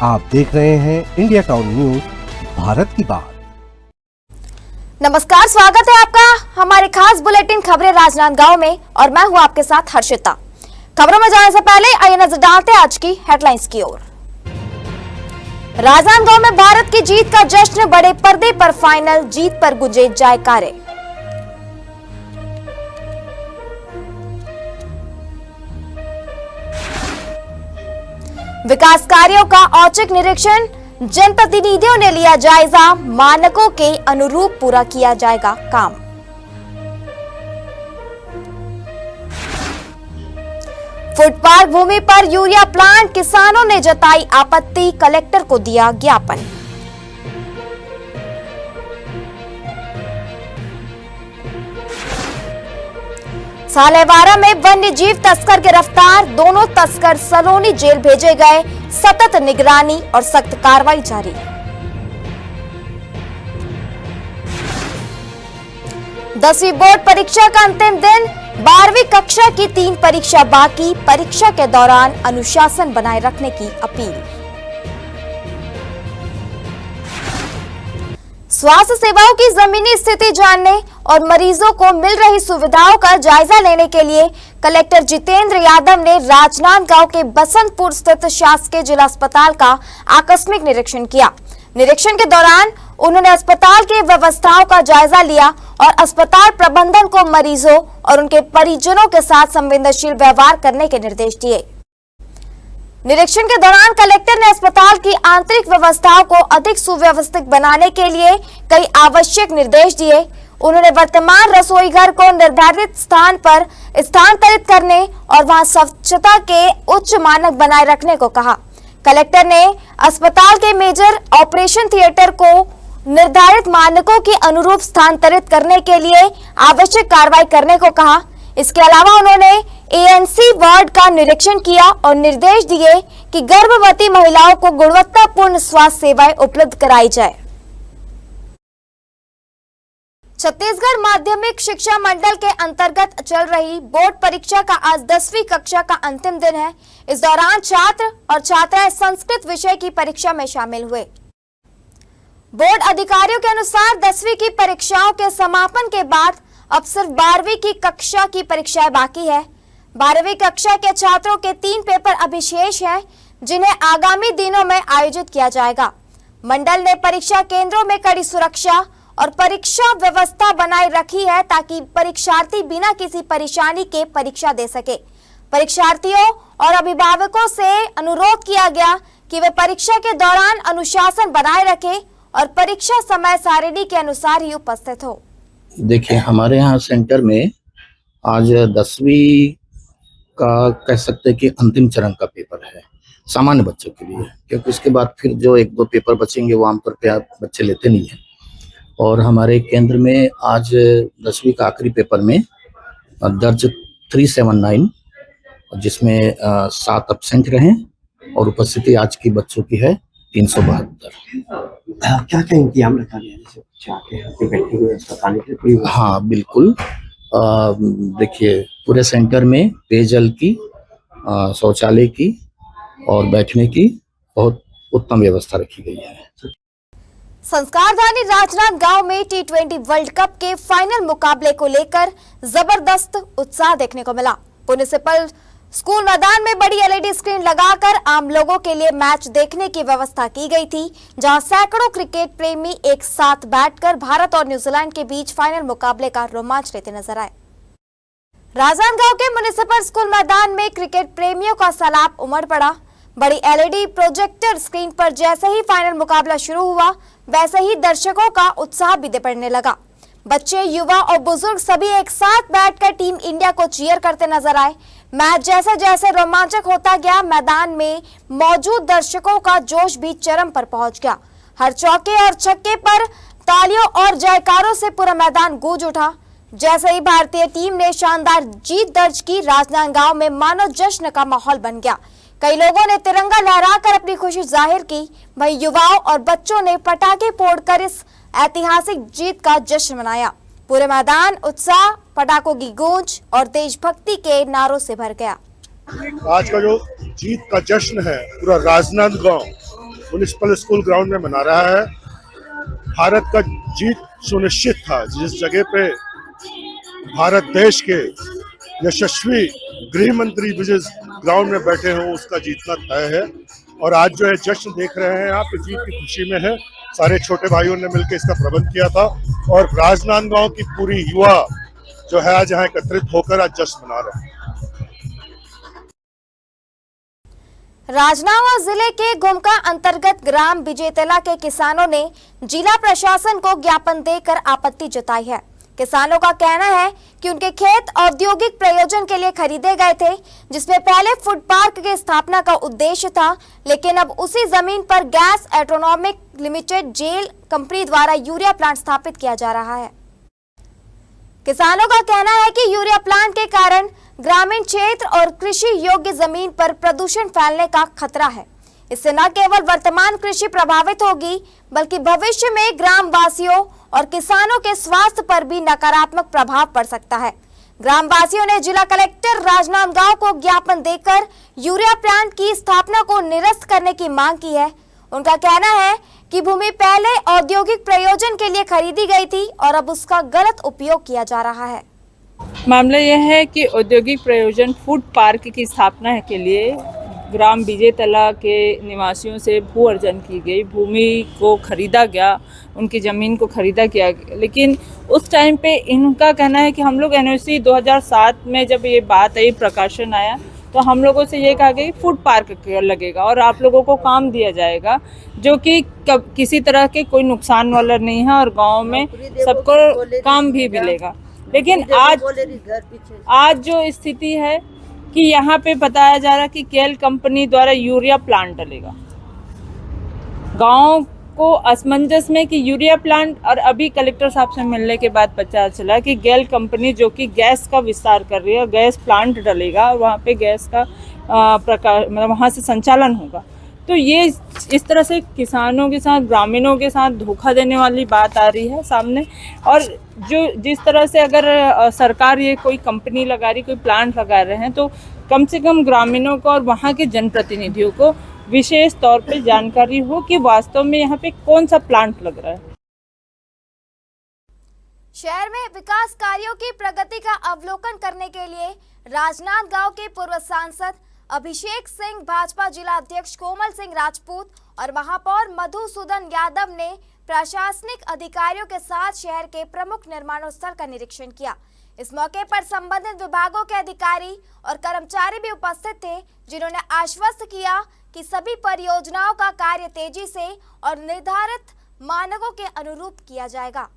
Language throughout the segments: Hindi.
आप देख रहे हैं इंडिया टाउन न्यूज, भारत की बात। नमस्कार, स्वागत है आपका हमारे खास बुलेटिन खबरें राजनांदगांव में और मैं हूं आपके साथ हर्षिता। खबरों में जाने से पहले आइए नजर डालते हैं आज की हेडलाइंस की ओर। राजनांदगांव में भारत की जीत का जश्न, बड़े पर्दे पर फाइनल, जीत पर गुंजे जयकारे। विकास कार्यों का औचक निरीक्षण, जनप्रतिनिधियों ने लिया जायजा, मानकों के अनुरूप पूरा किया जाएगा काम। फुटपाथ भूमि पर यूरिया प्लांट, किसानों ने जताई आपत्ति, कलेक्टर को दिया ज्ञापन। सालेवारा में वन्य जीव तस्कर गिरफ्तार, दोनों तस्कर सलोनी जेल भेजे गए, सतत निगरानी और सख्त कार्रवाई जारी। दसवीं बोर्ड परीक्षा का अंतिम दिन, 12वीं कक्षा की 3 परीक्षा बाकी, परीक्षा के दौरान अनुशासन बनाए रखने की अपील। स्वास्थ्य सेवाओं की जमीनी स्थिति जानने और मरीजों को मिल रही सुविधाओं का जायजा लेने के लिए कलेक्टर जितेंद्र यादव ने राजनांदगांव के बसंतपुर स्थित शासकीय जिला अस्पताल का आकस्मिक निरीक्षण किया। निरीक्षण के दौरान उन्होंने अस्पताल की व्यवस्थाओं का जायजा लिया और अस्पताल प्रबंधन को मरीजों और उनके परिजनों के साथ संवेदनशील व्यवहार करने के निर्देश दिए। निरीक्षण के दौरान कलेक्टर ने अस्पताल की आंतरिक व्यवस्थाओं को अधिक सुव्यवस्थित बनाने के लिए कई आवश्यक निर्देश दिए। उन्होंने वर्तमान रसोई घर को निर्धारित स्थान पर स्थानांतरित करने और वहां स्वच्छता के उच्च मानक बनाए रखने को कहा। कलेक्टर ने अस्पताल के मेजर ऑपरेशन थिएटर को निर्धारित मानकों के अनुरूप स्थानांतरित करने के लिए आवश्यक कार्रवाई करने को कहा। इसके अलावा उन्होंने एएनसी वार्ड का निरीक्षण किया और निर्देश दिए कि गर्भवती महिलाओं को गुणवत्तापूर्ण स्वास्थ्य सेवाएं उपलब्ध कराई जाए। छत्तीसगढ़ माध्यमिक शिक्षा मंडल के अंतर्गत चल रही बोर्ड परीक्षा का आज 10वीं कक्षा का अंतिम दिन है। इस दौरान छात्र और छात्राएं संस्कृत विषय की परीक्षा में शामिल हुए। बोर्ड अधिकारियों के अनुसार 10वीं की परीक्षाओं के समापन के बाद अब सिर्फ 12वीं की कक्षा की परीक्षाएं बाकी है। 12वीं कक्षा के छात्रों के 3 पेपर अभी शेष हैं, जिन्हें आगामी दिनों में आयोजित किया जाएगा। मंडल ने परीक्षा केंद्रों में कड़ी सुरक्षा और परीक्षा व्यवस्था बनाए रखी है ताकि परीक्षार्थी बिना किसी परेशानी के परीक्षा दे सके। परीक्षार्थियों और अभिभावकों से अनुरोध किया गया कि वे परीक्षा के दौरान अनुशासन बनाए रखें और परीक्षा समय सारिणी के अनुसार ही उपस्थित हो। देखिए, हमारे यहाँ सेंटर में आज 10वीं का कह सकते हैं कि अंतिम चरण का पेपर है सामान्य बच्चों के लिए, क्योंकि उसके बाद फिर जो 1-2 पेपर बचेंगे वो आमतौर पे आप बच्चे लेते नहीं हैं। और हमारे केंद्र में आज 10वीं का आखिरी पेपर में दर्ज 379, जिसमें 7 एब्सेंट रहे और उपस्थिति आज की बच्चों की है 372। क्या क्या इंतजाम रखा गया है हाँ बिल्कुल, देखिए पूरे सेंटर में पेयजल की, शौचालय की और बैठने की बहुत उत्तम व्यवस्था रखी गई है। संस्कारधानी राजनांदगांव में T20 वर्ल्ड कप के फाइनल मुकाबले को लेकर जबरदस्त उत्साह देखने को मिला। म्युनिसिपल स्कूल मैदान में बड़ी एलईडी स्क्रीन लगाकर आम लोगों के लिए मैच देखने की व्यवस्था की गई थी, जहां सैकड़ों क्रिकेट प्रेमी एक साथ बैठकर भारत और न्यूजीलैंड के बीच फाइनल मुकाबले का रोमांच लेते नजर आए। राजनांदगांव के म्युनिसिपल स्कूल मैदान में क्रिकेट प्रेमियों का सैलाब उमड़ पड़ा। बड़ी एलईडी प्रोजेक्टर स्क्रीन पर जैसे ही फाइनल मुकाबला शुरू हुआ, वैसे ही दर्शकों का उत्साह भी बढ़ने लगा। बच्चे, युवा और बुजुर्ग सभी एक साथ बैठकर टीम इंडिया को चीयर करते नजर आए। मैच जैसे जैसे रोमांचक होता गया, मैदान में मौजूद दर्शकों का जोश भी चरम पर पहुंच गया। हर चौके और छक्के पर तालियों और जयकारों से पूरा मैदान गूंज उठा। जैसे ही भारतीय टीम ने शानदार जीत दर्ज की, राजनांदगांव में मानो जश्न का माहौल बन गया। कई लोगों ने तिरंगा लहराकर अपनी खुशी जाहिर की। वहीं युवाओं और बच्चों ने पटाखे फोड़कर इस ऐतिहासिक जीत का जश्न मनाया। पूरे मैदान उत्साह, पटाखों की गूंज और देशभक्ति के नारों से भर गया। आज का जो जीत का जश्न है पूरा राजनांदगांव म्युनिसिपल स्कूल ग्राउंड में मना रहा है। भारत का जीत सुनिश्चित था। जिस जगह पे भारत देश के यशस्वी गृह मंत्री जिस ग्राउंड में बैठे हों उसका जीतना तय है। और आज जो है जश्न देख रहे हैं आप, जीत की खुशी में है। सारे छोटे भाइयों ने मिलकर इसका प्रबंध किया था और राजनांदगांव की पूरी युवा जो है आज यहाँ एकत्रित होकर आज जश्न मना रहे हैं। राजनांदगांव जिले के गुमका अंतर्गत ग्राम बिजेतला के किसानों ने जिला प्रशासन को ज्ञापन देकर आपत्ति जताई है। किसानों का कहना है कि उनके खेत औद्योगिक प्रयोजन के लिए खरीदे गए थे, जिसमें पहले फूड पार्क की स्थापना का उद्देश्य था, लेकिन अब उसी जमीन पर गैस एट्रोनॉमिक लिमिटेड जेल कंपनी द्वारा यूरिया प्लांट स्थापित किया जा रहा है। किसानों का कहना है कि यूरिया प्लांट के कारण ग्रामीण क्षेत्र और कृषि योग्य जमीन पर प्रदूषण फैलने का खतरा है। इससे न केवल वर्तमान कृषि प्रभावित होगी, बल्कि भविष्य में ग्राम वासियों और किसानों के स्वास्थ्य पर भी नकारात्मक प्रभाव पड़ सकता है। ग्राम वासियों ने जिला कलेक्टर राजनांदगांव को ज्ञापन देकर यूरिया प्लांट की स्थापना को निरस्त करने की मांग की है। उनका कहना है कि भूमि पहले औद्योगिक प्रयोजन के लिए खरीदी गई थी और अब उसका गलत उपयोग किया जा रहा है। मामला यह है कि औद्योगिक प्रयोजन फूड पार्क की स्थापना के लिए ग्राम बिजेतला के निवासियों से भू अर्जन की गई, भूमि को खरीदा गया, उनकी ज़मीन को खरीदा गया। लेकिन उस टाइम पे इनका कहना है कि हम लोग एनओसी 2007 में जब ये बात आई, प्रकाशन आया, तो हम लोगों से ये कहा गया कि फूड पार्क लगेगा और आप लोगों को काम दिया जाएगा, जो कि किसी तरह के कोई नुकसान वाला नहीं है और गाँव में सबको काम भी मिलेगा। लेकिन आज जो स्थिति है कि यहाँ पे बताया जा रहा है कि गेल कंपनी द्वारा यूरिया प्लांट डलेगा। गांव को असमंजस में कि यूरिया प्लांट, और अभी कलेक्टर साहब से मिलने के बाद पता चला कि गेल कंपनी जो कि गैस का विस्तार कर रही है, गैस प्लांट डलेगा, वहाँ पे गैस का मतलब वहाँ से संचालन होगा। तो ये इस तरह से किसानों के साथ, ग्रामीणों के साथ धोखा देने वाली बात आ रही है सामने। और जो जिस तरह से अगर सरकार ये कोई कंपनी लगा रही, कोई प्लांट लगा रहे हैं, तो कम से कम ग्रामीणों को और वहाँ के जनप्रतिनिधियों को विशेष तौर पे जानकारी हो कि वास्तव में यहाँ पे कौन सा प्लांट लग रहा है। शहर में विकास कार्यों की प्रगति का अवलोकन करने के लिए राजनांदगांव के पूर्व सांसद अभिषेक सिंह, भाजपा जिला अध्यक्ष कोमल सिंह राजपूत और महापौर मधुसूदन यादव ने प्रशासनिक अधिकारियों के साथ शहर के प्रमुख निर्माण स्थल का निरीक्षण किया। इस मौके पर संबंधित विभागों के अधिकारी और कर्मचारी भी उपस्थित थे, जिन्होंने आश्वस्त किया कि सभी परियोजनाओं का कार्य तेजी से और निर्धारित मानकों के अनुरूप किया जाएगा।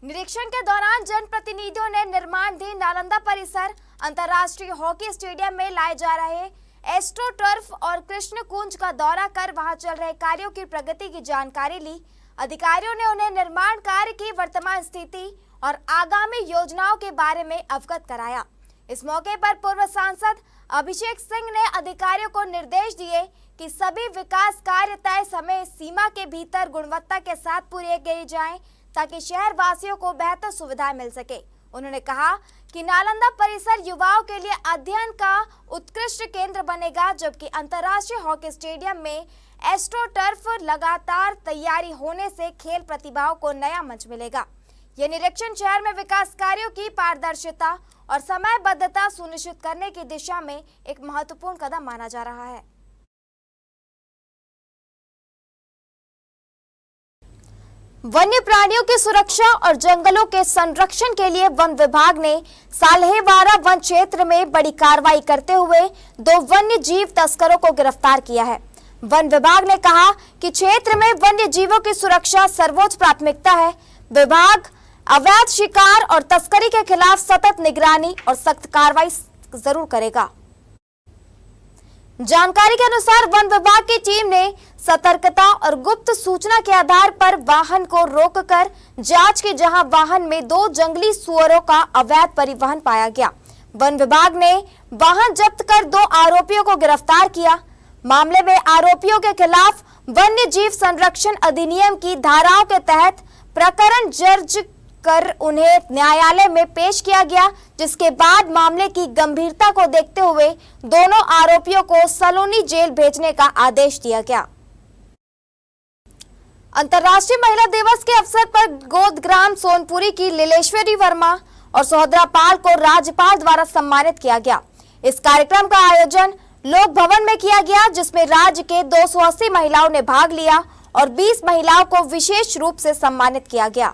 निरीक्षण के दौरान जनप्रतिनिधियों ने निर्माणाधीन नालंदा परिसर, अंतर्राष्ट्रीय हॉकी स्टेडियम में लाए जा रहे एस्ट्रो टर्फ और कृष्ण कुंज का दौरा कर वहां चल रहे कार्यों की प्रगति की जानकारी ली। अधिकारियों ने उन्हें निर्माण कार्य की वर्तमान स्थिति और आगामी योजनाओं के बारे में अवगत कराया। इस मौके पर पूर्व सांसद अभिषेक सिंह ने अधिकारियों को निर्देश दिए कि सभी विकास कार्य तय समय सीमा के भीतर गुणवत्ता के साथ पूरे किए जाएं, ताकि शहर वासियों को बेहतर सुविधाएं मिल सके। उन्होंने कहा कि नालंदा परिसर युवाओं के लिए अध्ययन का उत्कृष्ट केंद्र बनेगा, जबकि अंतर्राष्ट्रीय हॉकी स्टेडियम में एस्ट्रो टर्फ लगातार तैयारी होने से खेल प्रतिभाओं को नया मंच मिलेगा। ये निरीक्षण शहर में विकास कार्यों की पारदर्शिता और समयबद्धता सुनिश्चित करने की दिशा में एक महत्वपूर्ण कदम माना जा रहा है। वन्य प्राणियों की सुरक्षा और जंगलों के संरक्षण के लिए वन विभाग ने साल्हेवाड़ा वन क्षेत्र में बड़ी कार्रवाई करते हुए 2 वन्य जीव तस्करों को गिरफ्तार किया है। वन विभाग ने कहा कि क्षेत्र में वन्य जीवों की सुरक्षा सर्वोच्च प्राथमिकता है। विभाग अवैध शिकार और तस्करी के खिलाफ सतत निगरानी और सख्त कार्रवाई जरूर करेगा। जानकारी के अनुसार वन विभाग की टीम ने सतर्कता और गुप्त सूचना के आधार पर वाहन को रोककर जांच की, जहां वाहन में 2 जंगली सुअरों का अवैध परिवहन पाया गया। वन विभाग ने वाहन जब्त कर 2 आरोपियों को गिरफ्तार किया। मामले में आरोपियों के खिलाफ वन्य जीव संरक्षण अधिनियम की धाराओं के तहत प्रकरण दर्ज कर उन्हें न्यायालय में पेश किया गया, जिसके बाद मामले की गंभीरता को देखते हुए दोनों आरोपियों को सलोनी जेल भेजने का आदेश दिया गया। अंतर्राष्ट्रीय महिला दिवस के अवसर पर गोदग्राम सोनपुरी की लीलेश्वरी वर्मा और सोहदरा पाल को राज्यपाल द्वारा सम्मानित किया गया। इस कार्यक्रम का आयोजन लोक भवन में किया गया, जिसमें राज्य के 280 महिलाओं ने भाग लिया और 20 महिलाओं को विशेष रूप से सम्मानित किया गया।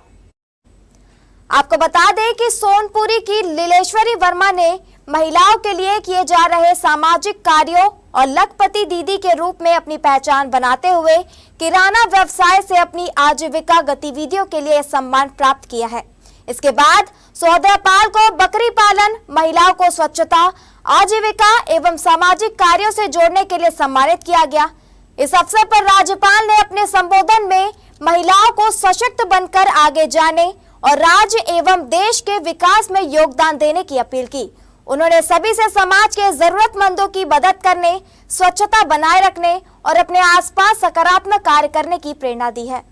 आपको बता दें कि सोनपुरी की लीलेश्वरी वर्मा ने महिलाओं के लिए किए जा रहे सामाजिक कार्यों और लखपति दीदी के रूप में अपनी पहचान बनाते हुए किराना व्यवसाय से अपनी आजीविका गतिविधियों के लिए सम्मान प्राप्त किया है। इसके बाद सोहदरा पाल को बकरी पालन, महिलाओं को स्वच्छता, आजीविका एवं सामाजिक कार्यों से जोड़ने के लिए सम्मानित किया गया। इस अवसर पर राज्यपाल ने अपने संबोधन में महिलाओं को सशक्त बनकर आगे जाने और राज्य एवं देश के विकास में योगदान देने की अपील की। उन्होंने सभी से समाज के जरूरतमंदों की मदद करने, स्वच्छता बनाए रखने और अपने आसपास सकारात्मक कार्य करने की प्रेरणा दी है।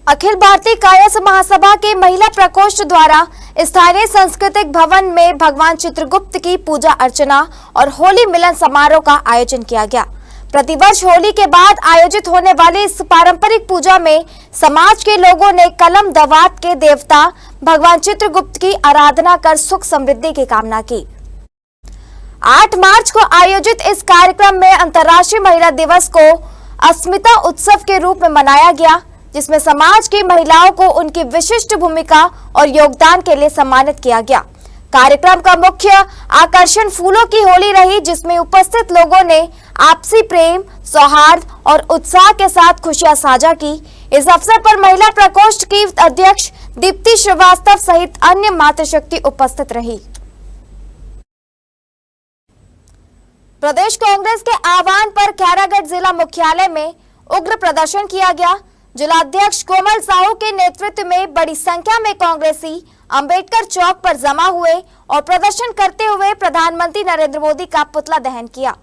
अखिल भारतीय कायस्थ महासभा के महिला प्रकोष्ठ द्वारा स्थानीय सांस्कृतिक भवन में भगवान चित्रगुप्त की पूजा अर्चना और होली मिलन समारोह का आयोजन किया गया। प्रतिवर्ष होली के बाद आयोजित होने वाली इस पारंपरिक पूजा में समाज के लोगों ने कलम दवात के देवता भगवान चित्रगुप्त की आराधना कर सुख समृद्धि की कामना की। 8 मार्च को आयोजित इस कार्यक्रम में अंतर्राष्ट्रीय महिला दिवस को अस्मिता उत्सव के रूप में मनाया गया, जिसमें समाज की महिलाओं को उनकी विशिष्ट भूमिका और योगदान के लिए सम्मानित किया गया। कार्यक्रम का मुख्य आकर्षण फूलों की होली रही, जिसमें उपस्थित लोगों ने आपसी प्रेम, सौहार्द और उत्साह के साथ खुशियां साझा की। इस अवसर पर महिला प्रकोष्ठ की अध्यक्ष दीप्ति श्रीवास्तव सहित अन्य मातृशक्ति उपस्थित रही। प्रदेश कांग्रेस के आह्वान पर खैरागढ़ जिला मुख्यालय में उग्र प्रदर्शन किया गया। जिलाध्यक्ष कोमल साहू के नेतृत्व में बड़ी संख्या में कांग्रेसी अंबेडकर चौक पर जमा हुए और प्रदर्शन करते हुए प्रधानमंत्री नरेंद्र मोदी का पुतला दहन किया।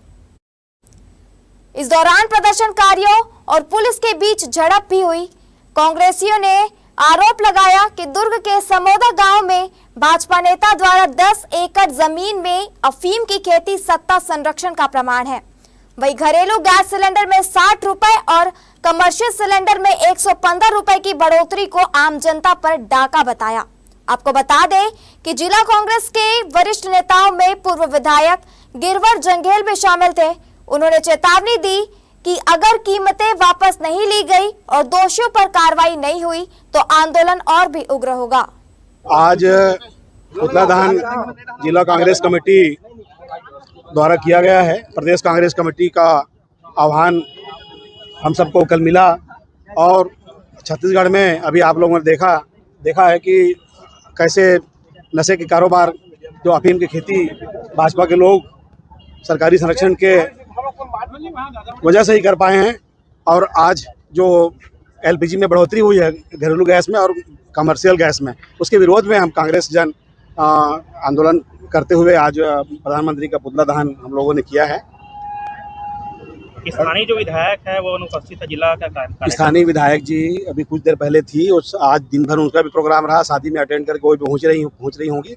इस दौरान प्रदर्शनकारियों और पुलिस के बीच झड़प भी हुई। कांग्रेसियों ने आरोप लगाया कि दुर्ग के समोदा गांव में भाजपा नेता द्वारा 10 एकड़ जमीन में अफीम की खेती सत्ता संरक्षण का प्रमाण है। वही घरेलू गैस सिलेंडर में 60 रुपए और कमर्शियल सिलेंडर में 115 रुपए की बढ़ोतरी को आम जनता पर डाका बताया। आपको बता दें कि जिला कांग्रेस के वरिष्ठ नेताओं में पूर्व विधायक गिरवर जंघेल भी शामिल थे। उन्होंने चेतावनी दी कि अगर कीमतें वापस नहीं ली गई और दोषियों पर कार्रवाई नहीं हुई तो आंदोलन और भी उग्र होगा। आज पुतला दहन जिला कांग्रेस कमेटी द्वारा किया गया है। प्रदेश कांग्रेस कमेटी का आह्वान हम सबको कल मिला और छत्तीसगढ़ में अभी आप लोगों ने देखा है कि कैसे नशे के कारोबार, जो अफीम की खेती भाजपा के लोग सरकारी संरक्षण के वजह से ही कर पाए हैं। और आज जो एलपीजी में बढ़ोतरी हुई है, घरेलू गैस में और कमर्शियल गैस में, उसके विरोध में हम कांग्रेस जन आंदोलन करते हुए आज प्रधानमंत्री का पुतला दहन हम लोगों ने किया है। स्थानीय जो विधायक है वो अनुपस्थित है। जिला का स्थानीय विधायक जी अभी कुछ देर पहले थी, आज दिन भर उनका भी प्रोग्राम रहा, शादी में अटेंड करके वो पहुंच रही होंगी।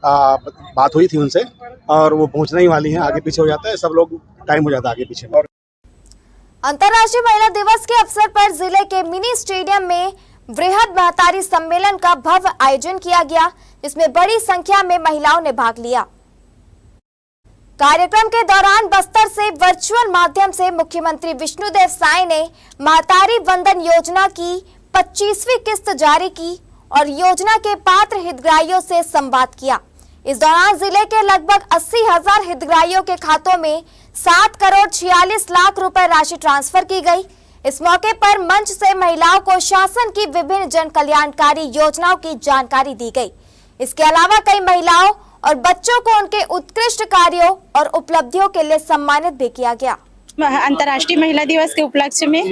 बात हुई थी उनसे और वो पहुंचने ही वाली हैं। आगे पीछे हो जाता है, सब लोग टाइम हो जाता है आगे पीछे। अंतर्राष्ट्रीय महिला दिवस के अवसर पर जिले के मिनी स्टेडियम में वृहद महतारी सम्मेलन का भव्य आयोजन किया गया, जिसमें बड़ी संख्या में महिलाओं ने भाग लिया। कार्यक्रम के दौरान बस्तर से वर्चुअल माध्यम से मुख्यमंत्री विष्णुदेव साय ने महतारी वंदन योजना की 25वीं किस्त जारी की और योजना के पात्र हितग्राहियों से संवाद किया। इस दौरान जिले के लगभग 80,000 हितग्राहियों के खातों में 7 करोड़ 46 लाख रुपए राशि ट्रांसफर की गई। इस मौके पर मंच से महिलाओं को शासन की विभिन्न जन कल्याणकारी योजनाओं की जानकारी दी गई। इसके अलावा कई महिलाओं और बच्चों को उनके उत्कृष्ट कार्यों और उपलब्धियों के लिए सम्मानित भी किया गया। अंतर्राष्ट्रीय महिला दिवस के उपलक्ष्य में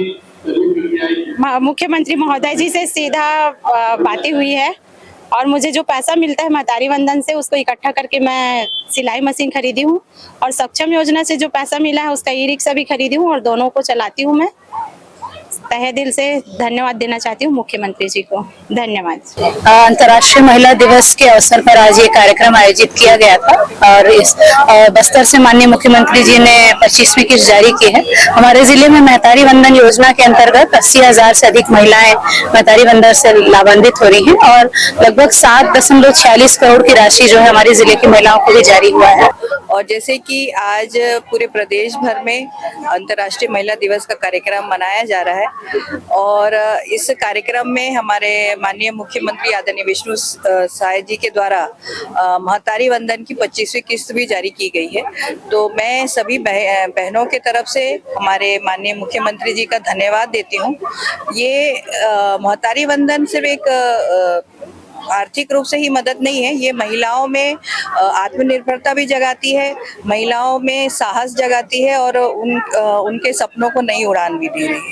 मुख्यमंत्री महोदय जी से सीधा बातें हुई है और मुझे जो पैसा मिलता है महतारी वंदन से, उसको इकट्ठा करके मैं सिलाई मशीन खरीदी हूँ और सक्षम योजना से जो पैसा मिला है उसका ई रिक्शा भी खरीदी हूँ और दोनों को चलाती हूँ मैं। तहे दिल से धन्यवाद देना चाहती हूँ मुख्यमंत्री जी को। धन्यवाद। अंतर्राष्ट्रीय महिला दिवस के अवसर पर आज ये कार्यक्रम आयोजित किया गया था और इस बस्तर से माननीय मुख्यमंत्री जी ने 25वीं किस्त जारी की है। हमारे जिले में महतारी वंदन योजना के अंतर्गत 80,000 से अधिक महिलाएं महतारी वंदन से लाभान्वित हो रही हैं और लगभग 7.46 करोड़ की राशि जो है हमारे जिले की महिलाओं को भी जारी हुआ है। और जैसे कि आज पूरे प्रदेश भर में अंतर्राष्ट्रीय महिला दिवस का कार्यक्रम मनाया जा रहा है और इस कार्यक्रम में हमारे माननीय मुख्यमंत्री आदरणीय विष्णु साय जी के द्वारा महतारी वंदन की 25वीं किस्त भी जारी की गई है। तो मैं सभी बहनों के तरफ से हमारे माननीय मुख्यमंत्री जी का धन्यवाद देती हूँ। ये महतारी वंदन सिर्फ एक आर्थिक रूप से ही मदद नहीं है, ये महिलाओं में आत्मनिर्भरता भी जगाती है, महिलाओं में साहस जगाती है और उनके सपनों को नई उड़ान भी दे रही है।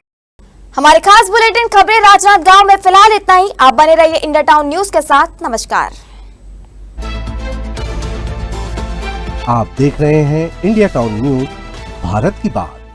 हमारे खास बुलेटिन खबरें राजनांदगांव में फिलहाल इतना ही। आप बने रहिए इंडिया टाउन न्यूज के साथ। नमस्कार। आप देख रहे हैं इंडिया टाउन न्यूज, भारत की बात।